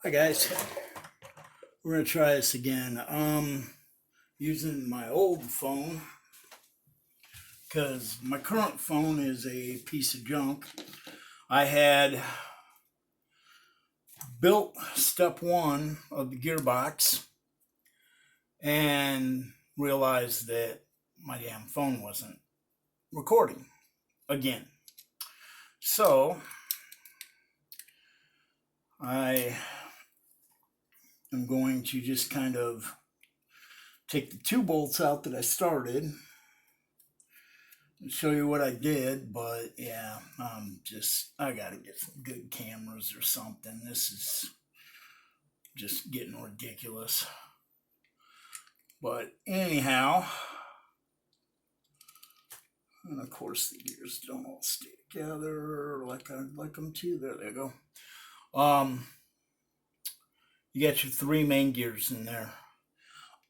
Hi guys, we're gonna try this again. Using my old phone because my current phone is a piece of junk. I had built step one of the gearbox and realized that my damn phone wasn't recording again. So I am going to just kind of take the two bolts out that I started and show you what I did. But yeah, I gotta get some good cameras or something. This is just getting ridiculous. But anyhow, and of course the gears don't all stay together like I'd like them to. There they go. You got your three main gears in there.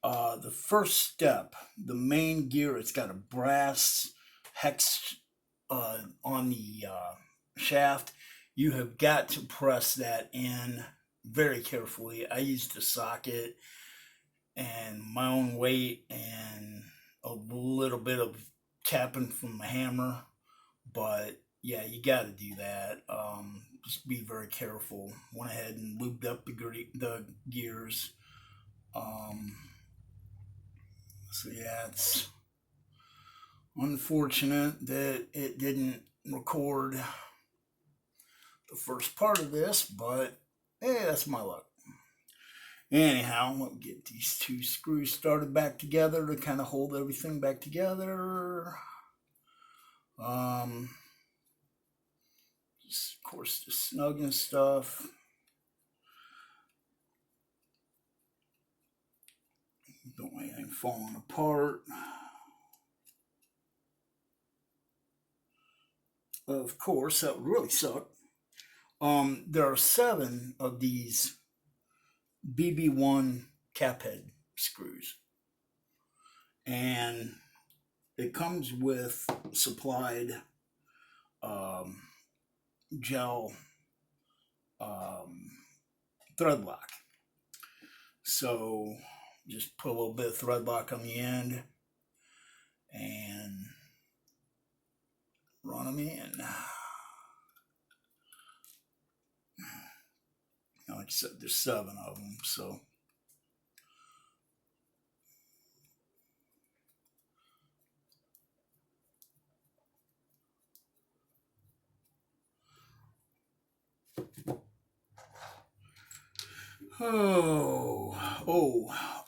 The first step, the main gear, it's got a brass hex on the shaft. You have got to press that in very carefully. I used a socket and my own weight and a little bit of tapping from the hammer, but yeah, you got to do that. Just be very careful. Went ahead and lubed up the gears. So yeah, it's unfortunate that it didn't record the first part of this, but hey, that's my luck. Anyhow, let me get these two screws started back together to kind of hold everything back together. Just, of course, just snug and stuff. Don't want anything falling apart. Of course, that would really suck. There are 7 of these BB1 cap head screws, and it comes with supplied gel thread lock. So just put a little bit of thread lock on the end and run them in. Like I said, there's 7 of them, so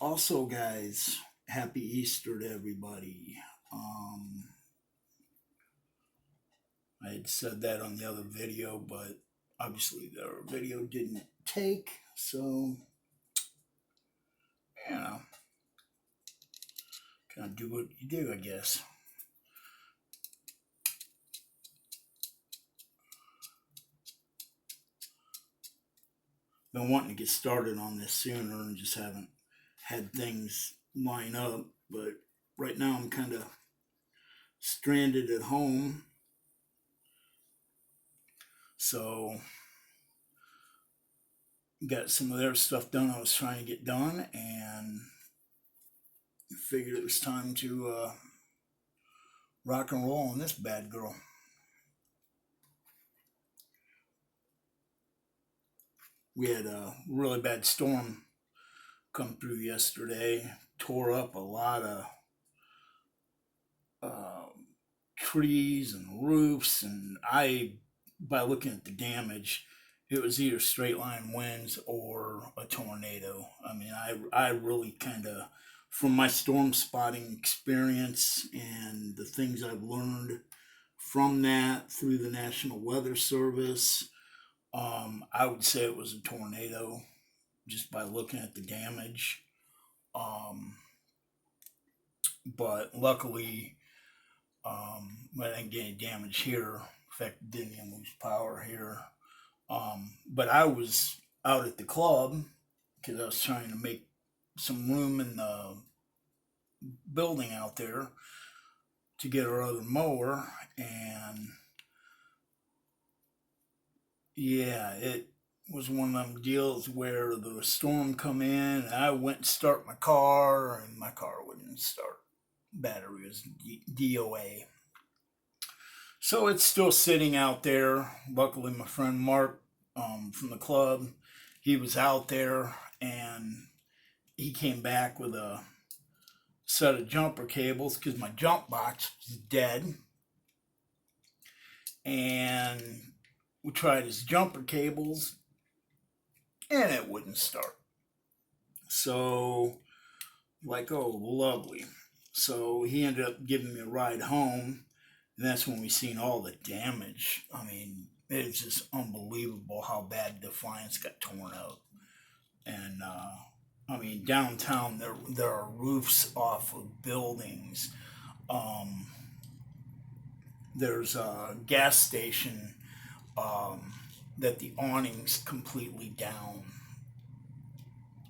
also guys, happy Easter to everybody. I had said that on the other video, but obviously the video didn't take, so you know, kind of do what you do, I guess. Been wanting to get started on this sooner and just haven't had things line up, but right now I'm kind of stranded at home, so got some of their stuff done I was trying to get done, and figured it was time to rock and roll on this bad girl. We had a really bad storm come through yesterday, tore up a lot of trees and roofs, and by looking at the damage, it was either straight line winds or a tornado. I mean, I really kind of, from my storm spotting experience and the things I've learned from that through the National Weather Service, I would say it was a tornado just by looking at the damage. But luckily, I didn't get any damage here. In fact, didn't even lose power here. But I was out at the club because I was trying to make some room in the building out there to get our other mower, and yeah, it was one of them deals where the storm come in and I went and start my car and my car wouldn't start. Battery was DOA. So it's still sitting out there. Luckily, my friend Mark from the club, he was out there and he came back with a set of jumper cables because my jump box was dead. And we tried his jumper cables and it wouldn't start. So, like, oh, lovely. So he ended up giving me a ride home. And that's when we seen all the damage. I mean, it's just unbelievable how bad Defiance got torn up. And I mean, downtown there are roofs off of buildings. There's a gas station that the awning's completely down.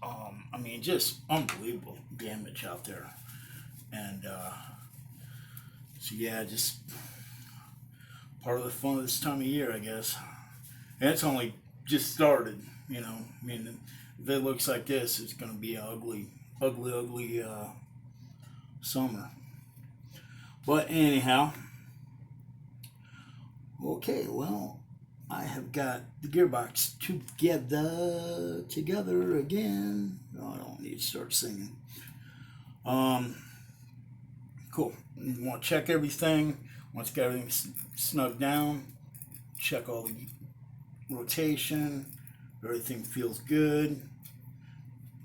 I mean, just unbelievable damage out there. And so yeah, just part of the fun of this time of year, I guess. And it's only just started, you know. I mean, if it looks like this, it's going to be an ugly summer. But anyhow, okay, well, I have got the gearbox together again. Oh, I don't need to start singing. Cool. You want to check everything. Once you got everything snug down, check all the rotation. Everything feels good.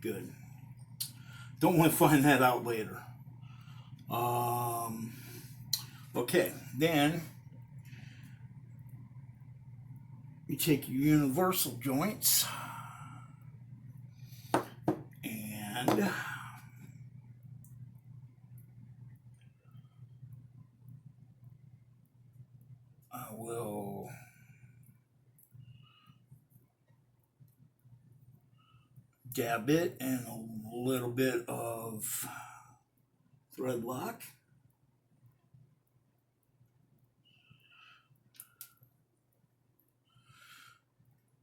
Good. Don't want to find that out later. Okay, then you take your universal joints and I will dab it in a little bit of thread lock.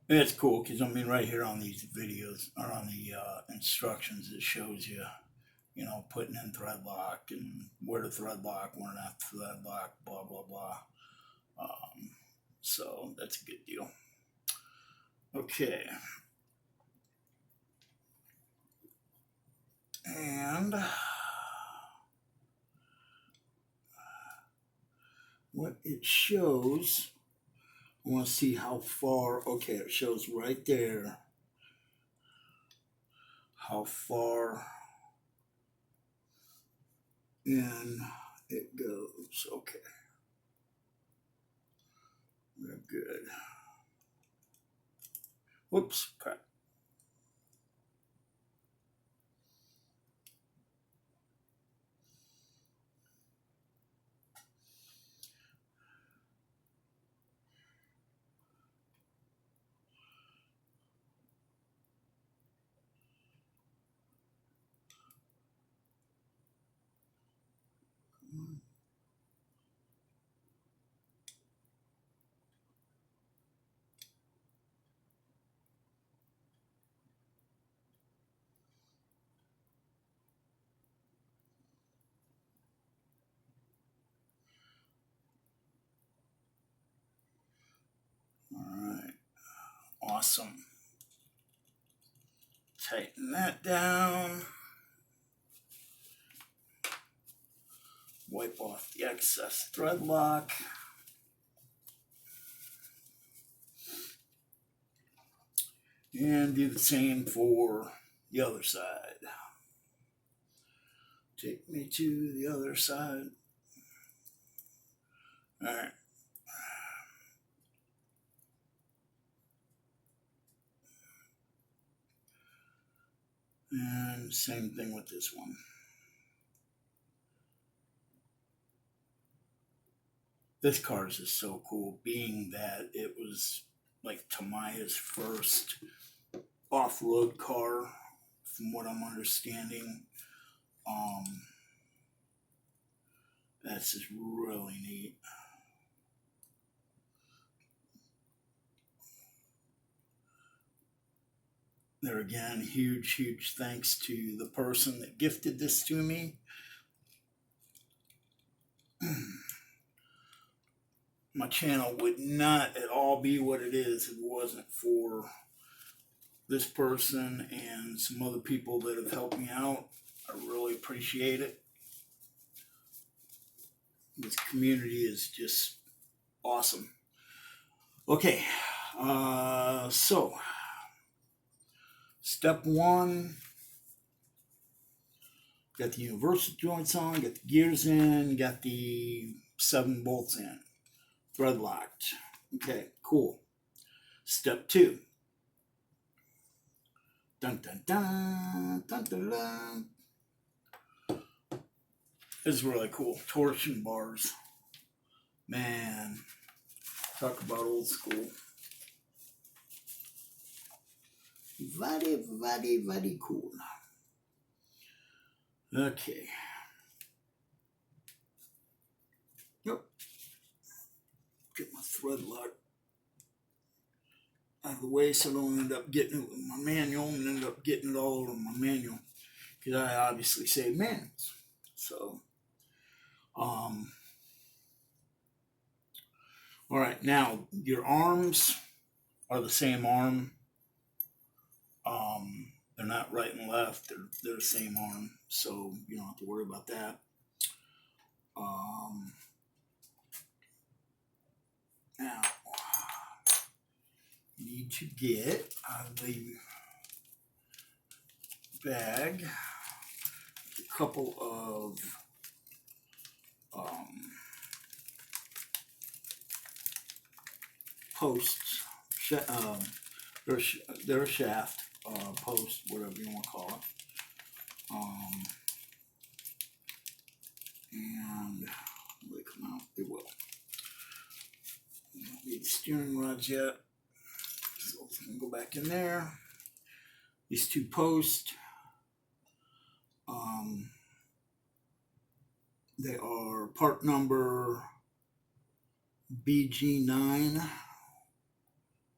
And it's cool because I mean, right here on these videos or on the instructions, it shows you, you know, putting in thread lock and where to thread lock, where not to thread lock, blah blah blah. So that's a good deal. Okay. And what it shows, I want to see how far. Okay, it shows right there how far in it goes. Okay. Very good. Whoops, crap. All right. Awesome. Tighten that down. Wipe off the excess thread lock. And do the same for the other side. Take me to the other side. All right. And same thing with this one. This car is just so cool, being that it was like Tamiya's first off-road car, from what I'm understanding. That's just really neat. there again, huge thanks to the person that gifted this to me. My channel would not at all be what it is if it wasn't for this person and some other people that have helped me out. I really appreciate it. This community is just awesome. Okay, so step one, got the universal joints on, got the gears in, got the 7 bolts in, thread locked. Okay, cool. Step two. Dun dun dun dun dun dun. This is really cool. Torsion bars. Man, talk about old school. Very cool. Okay. Yep. Get my thread lock out of the way so I don't end up getting it with my manual and end up getting it all over my manual. Because I obviously save manuals. So, all right, now your arms are the same arm. They're not right and left. They're the same arm, so you don't have to worry about that. Now, you need to get out of the bag a couple of posts. They're a shaft post, whatever you want to call it. And will they come out? They will. We don't need steering rods yet, so we can go back in there. These 2 posts, they are part number BG9.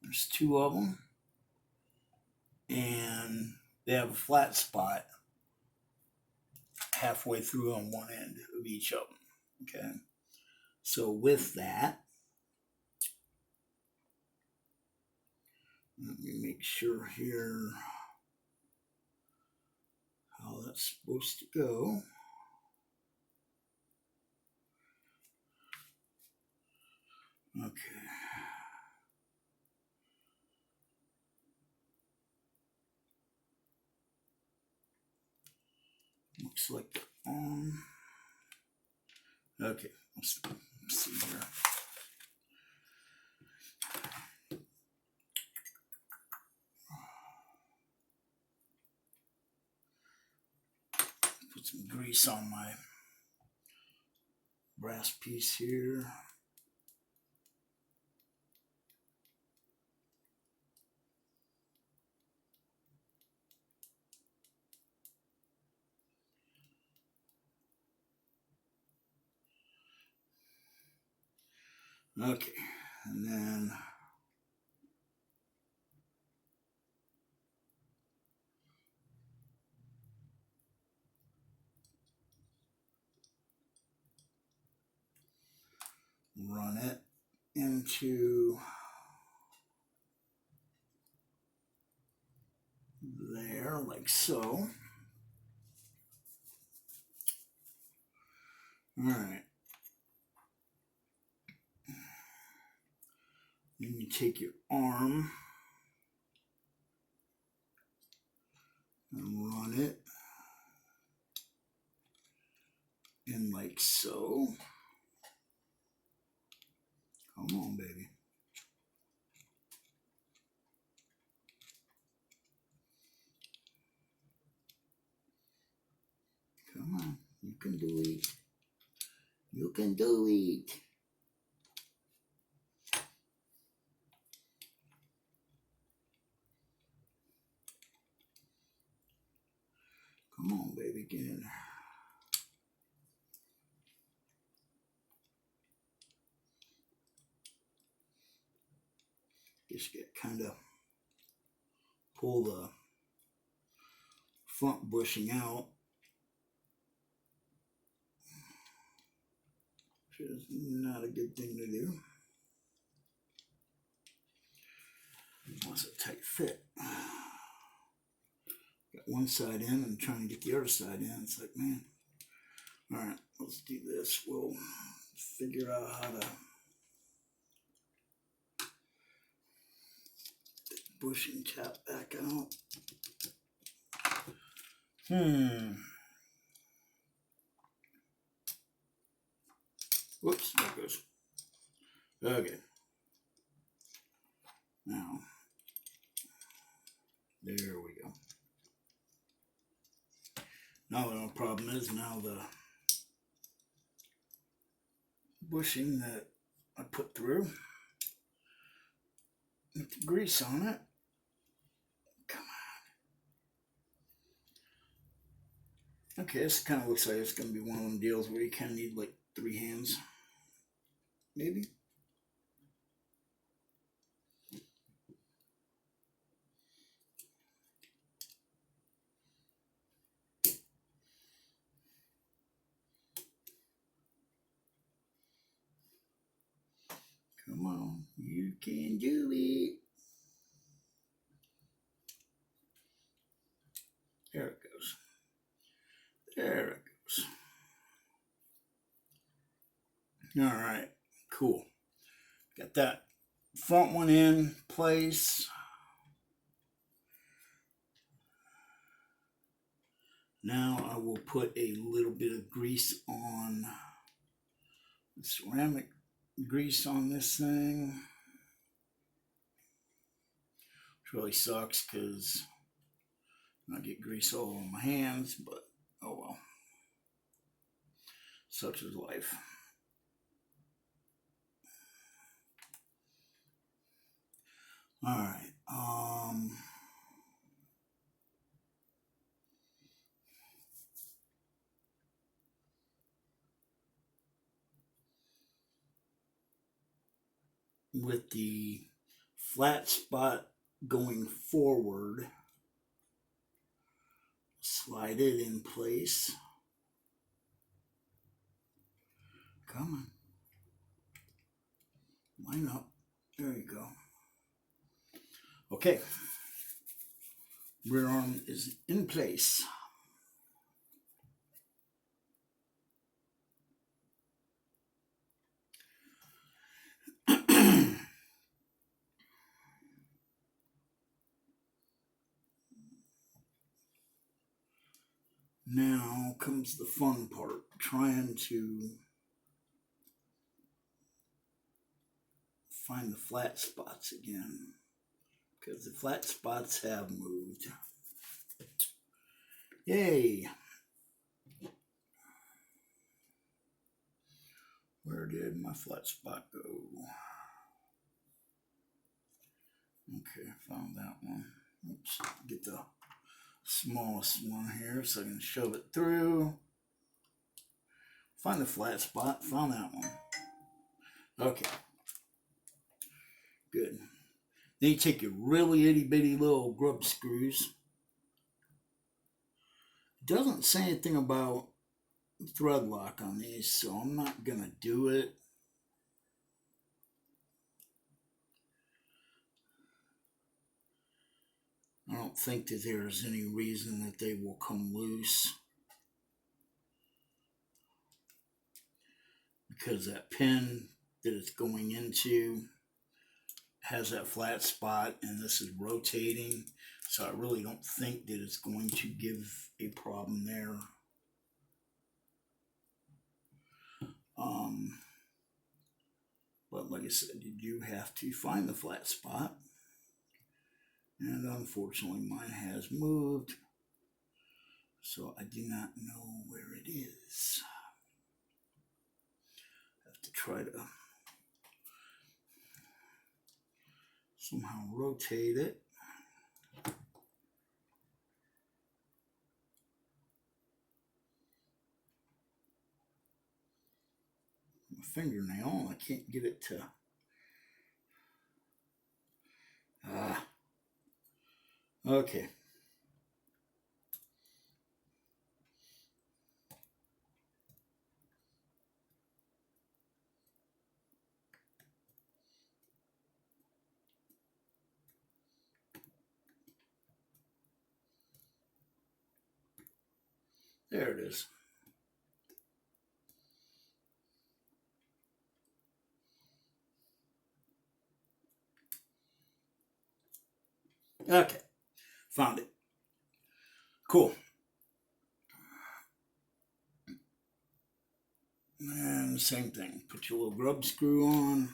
There's 2 of them, and they have a flat spot halfway through on one end of each of them. Okay, so with that, let me make sure here how that's supposed to go. Okay. Looks like they're on. Okay, let's see here. Put some grease on my brass piece here. Okay, and then run it into there like so. All right. Then you take your arm and run it in like so. Come on, baby. Come on, you can do it. You can do it. Come on, baby, get in there. Just get kind of pull the front bushing out, which is not a good thing to do. Unless a tight fit. Got one side in and trying to get the other side in. It's like, man. Alright, let's do this. We'll figure out how to get the bushing cap back out. Whoops, there it goes. Okay. Now, there we go. Now the only problem is now the bushing that I put through with the grease on it. Come on. Okay, this kind of looks like it's going to be one of them deals where you kind of need like 3 hands. Maybe. Come on, you can do it. There it goes. There it goes. All right, cool. Got that front one in place. Now I will put a little bit of grease on the ceramic grease on this thing. Which really sucks because I get grease all over my hands, but oh well. Such is life. All right. With the flat spot going forward, slide it in place. Come on. Line up. There you go. Okay. Rear arm is in place. Now comes the fun part, trying to find the flat spots again, because the flat spots have moved. Yay! Where did my flat spot go? Okay, found that one. Oops, get the smallest one here so I can shove it through. Find the flat spot, found that one. Okay. Good. Then you take your really itty bitty little grub screws. It doesn't say anything about thread lock on these, so I'm not gonna do it. I don't think that there's any reason that they will come loose, because that pin that it's going into has that flat spot and this is rotating, so I really don't think that it's going to give a problem there. But like I said, you do have to find the flat spot, and unfortunately mine has moved, so I do not know where it is. I have to try to somehow rotate it. My fingernail, I can't get it to. Okay. There it is. Okay, found it. Cool. And same thing. Put your little grub screw on.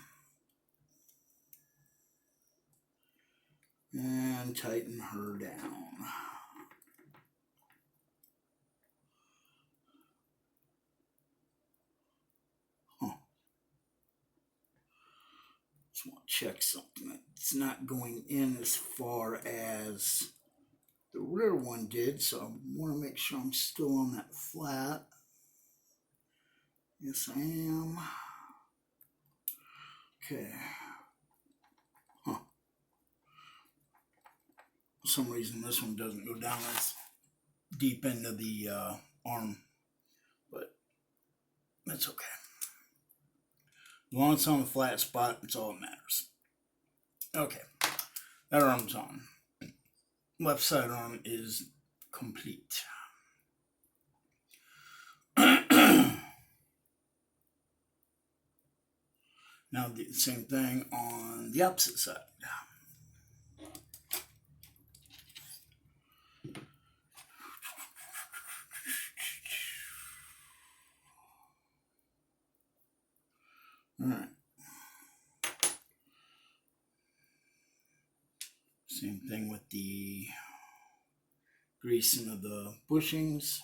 And tighten her down. Huh. Just want to check something. It's not going in as far as the rear one did, so I want to make sure I'm still on that flat. Yes, I am. Okay. Huh. For some reason, this one doesn't go down as deep into the arm, but that's okay. As long as it's on a flat spot, it's all that matters. Okay, that arm's on. Left side arm is complete. Now do the same thing on the opposite side. All right. Same thing with the greasing of the bushings.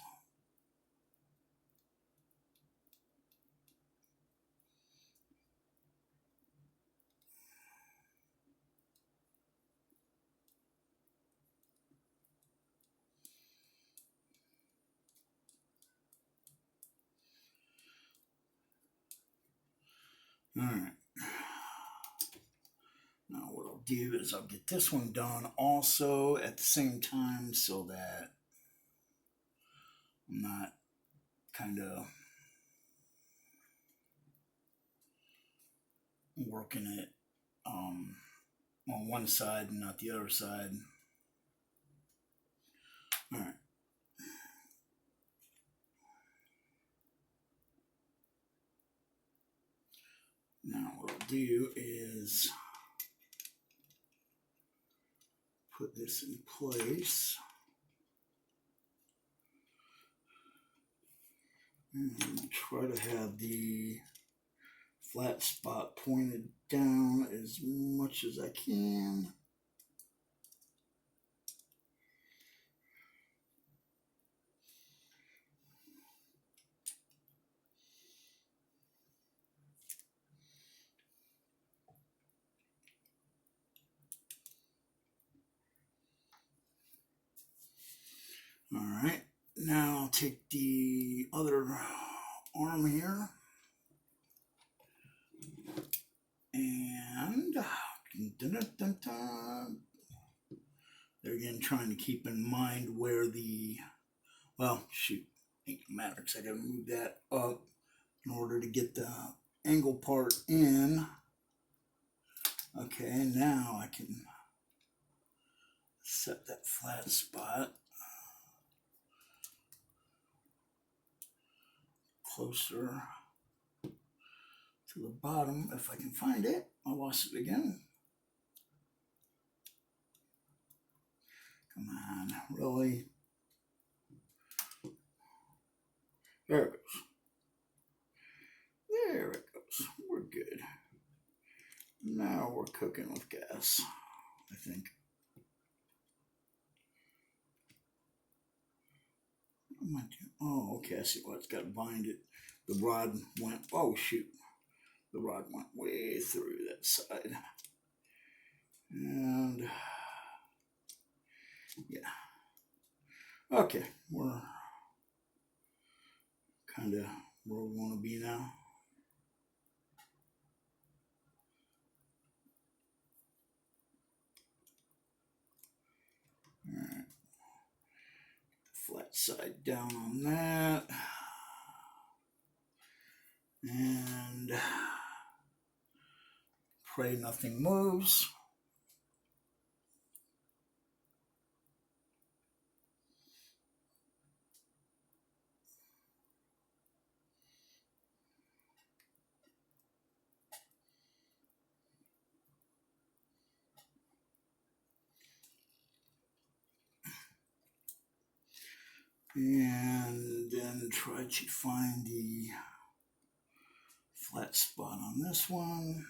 All right. Now what I'll do is I'll get this one done also at the same time so that I'm not kind of working it on one side and not the other side. All right. Now what I'll do is put this in place. And try to have the flat spot pointed down as much as I can. All right, now I'll take the other arm here and there again, trying to keep in mind where the, well, shoot, ain't gonna matter because I gotta move that up in order to get the angle part in. Okay, now I can set that flat spot closer to the bottom if I can find it. I lost it again. Come on, really? There it goes. There it goes. We're good. Now we're cooking with gas, I think. Oh, okay, I see why it's got to bind it. The rod went, oh shoot. The rod went way through that side. And yeah. Okay, we're kind of where we want to be now. All right. Flat side down on that. And pray nothing moves. And then try to find the flat spot on this one.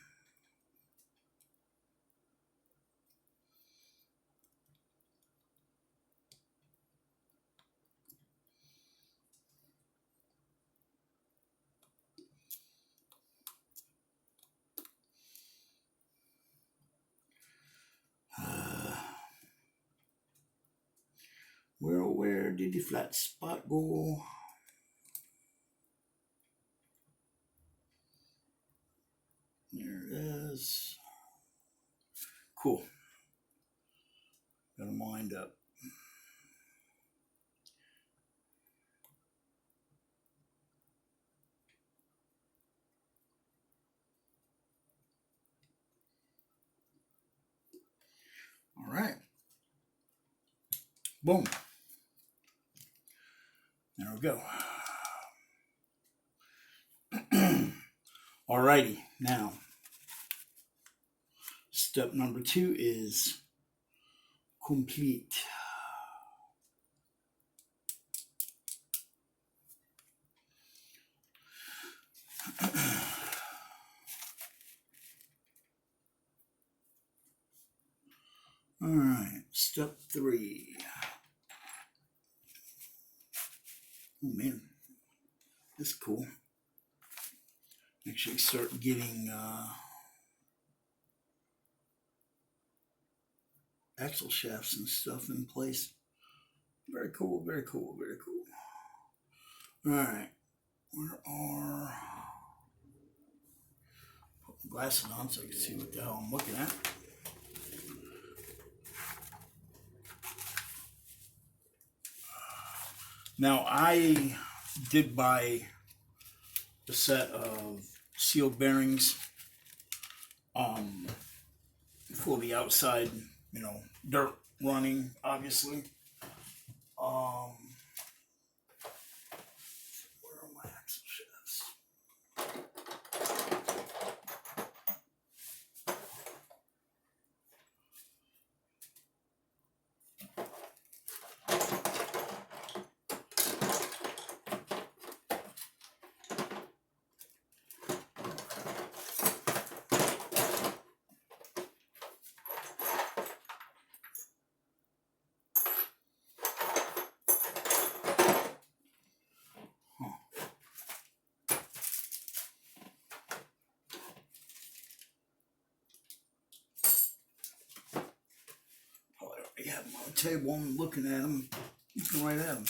Where did the flat spot go? There it is. Cool. Got them lined up. All right. Boom. There we go. Alrighty, now step number 2 is complete. Alright, step 3. Oh man, that's cool. Actually start getting axle shafts and stuff in place. Very cool, very cool, very cool. Alright, where are... Put my glasses on so I can see what the hell I'm looking at. Now I did buy a set of seal bearings for the outside, you know, dirt running, obviously. Where are my axle shafts? I have them on the table. I'm looking at them. Looking right at them.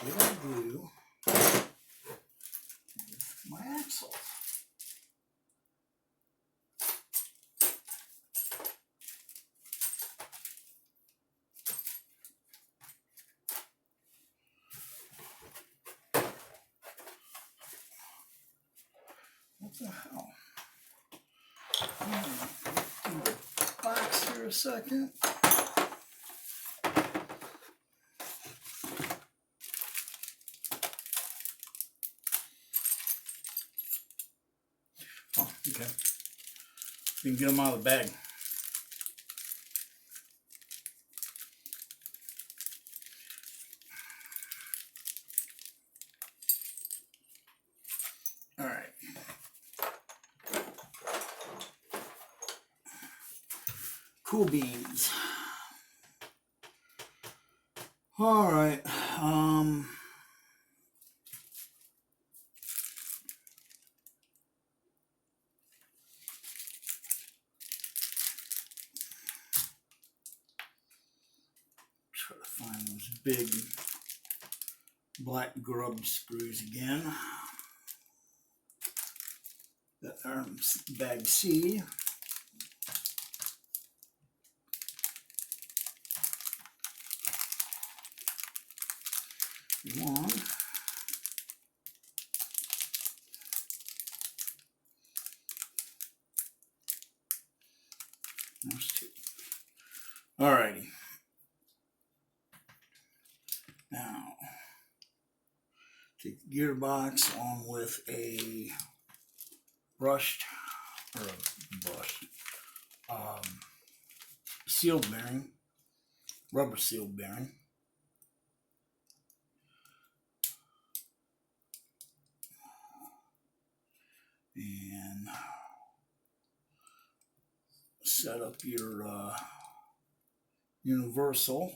What did I do with my axle? What the hell? In the box here a second. Oh, okay. You can get them out of the bag. All right. Cool beans. All right. Try to find those big black grub screws again. That are bag C. One. Alrighty. Now, take the gearbox on with a brushed, or a brush, sealed bearing, rubber sealed bearing. And set up your universal.